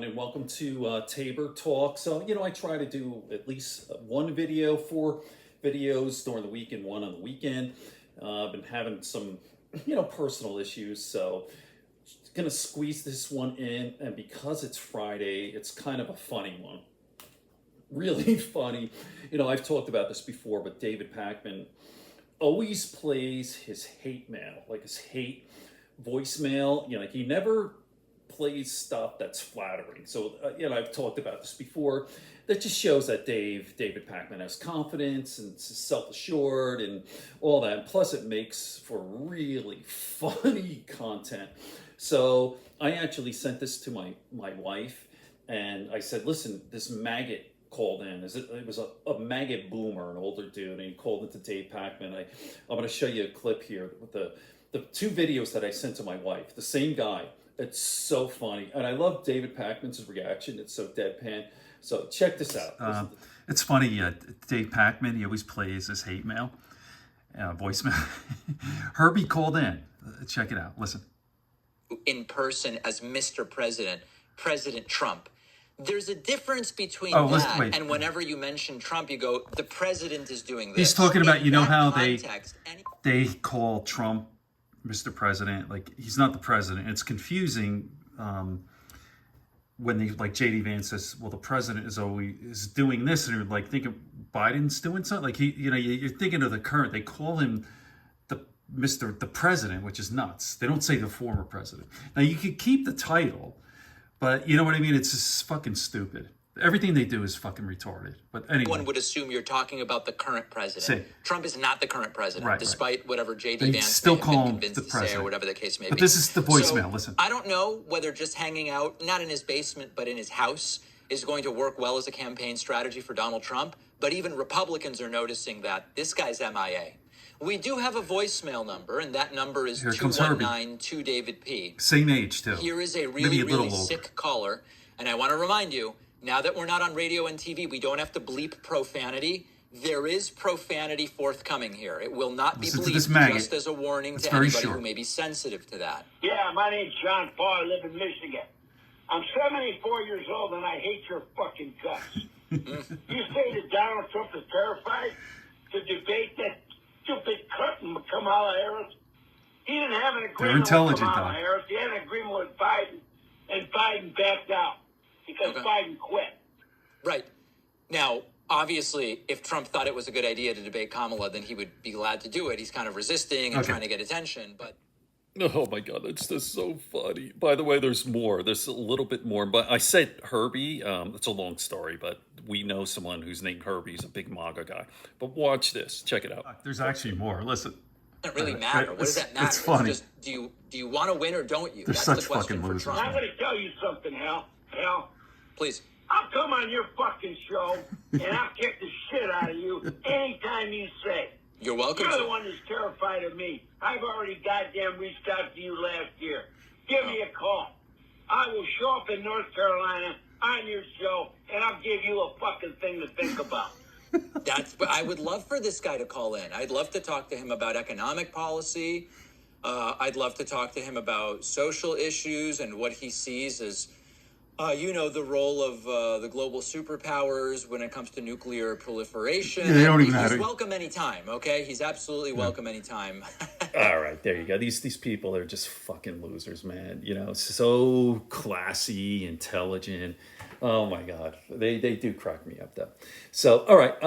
and welcome to Tabor Talk. So, I try to do at least one video, 4 videos during the week and one on the weekend. I've been having some, personal issues, so gonna squeeze this one in. And because it's Friday, it's kind of a funny one. Really funny. I've talked about this before, but David Pakman always plays his hate mail, like his hate voicemail. Like he never plays stuff that's flattering. So, I've talked about this before. That just shows that David Pakman has confidence and self-assured and all that. Plus, it makes for really funny content. So, I actually sent this to my wife, and I said, "Listen, this maggot called in. It was a maggot boomer, an older dude, and he called into Dave Pakman. I'm going to show you a clip here with the 2 videos that I sent to my wife. The same guy. It's so funny. And I love David Pakman's reaction. It's so deadpan. So check this out. It's funny. Dave Pakman, he always plays his hate mail, voicemail. Herbie called in. Check it out. Listen. In person as Mr. President, President Trump. There's a difference between and whenever you mention Trump, you go, the president is doing this. He's talking about, how they call Trump Mr. President, like he's not the president. It's confusing when they, like JD Vance says, well, the president is doing this, and you're like thinking Biden's doing something. Like you're thinking of the current. They call him the president, which is nuts. They don't say the former president. Now you could keep the title, but you know what I mean. It's just fucking stupid. Everything they do is fucking retarded. But anyway. One would assume you're talking about the current president. Trump is not the current president, despite whatever J.D. Vance still may have call been him convinced the to president. say, or whatever the case may be. But this is the voicemail. So, listen. I don't know whether just hanging out, not in his basement, but in his house, is going to work well as a campaign strategy for Donald Trump. But even Republicans are noticing that this guy's MIA. We do have a voicemail number, and that number is 219-2-DAVID-P. Same age, too. Here is a really sick caller, and I want to remind you, now that we're not on radio and TV, we don't have to bleep profanity. There is profanity forthcoming here. It will not be bleeped, just as a warning to anybody who may be sensitive to that. Yeah, my name's John Paul. I live in Michigan. I'm 74 years old, and I hate your fucking guts. You say that Donald Trump is terrified to debate that stupid cunt and Kamala Harris? He didn't have an agreement with Kamala Harris. He had an agreement with Biden, and Biden backed out because Biden quit. Right. Now, obviously, if Trump thought it was a good idea to debate Kamala, then he would be glad to do it. He's kind of resisting and trying to get attention, but... Oh my God, it's just so funny. By the way, there's more. There's a little bit more. But I said Herbie. It's a long story, but we know someone who's named Herbie. He's a big MAGA guy. But watch this. Check it out. There's actually more. Listen. It doesn't really matter. What does that matter? It's funny. Just, do you want to win or don't you? That's the such question fucking for losers. Trump. I'm going to tell you something, Hal. Please. I'll come on your fucking show, and I'll kick the shit out of you anytime you say. You're welcome. You're the one that's terrified of me. I've already goddamn reached out to you last year. Give me a call. I will show up in North Carolina on your show, and I'll give you a fucking thing to think about. I would love for this guy to call in. I'd love to talk to him about economic policy. I'd love to talk to him about social issues and what he sees as, the role of the global superpowers when it comes to nuclear proliferation. Yeah, they don't even He's welcome anytime, okay? He's absolutely welcome anytime. All right, there you go. These people are just fucking losers, man. So classy, intelligent. Oh my God, they do crack me up though. So all right,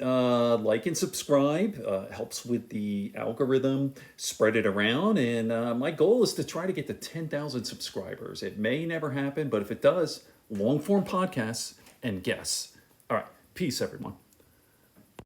like and subscribe helps with the algorithm. Spread it around, and my goal is to try to get to 10,000 subscribers. It may never happen, but if it does, long form podcasts and guests. All right, peace, everyone.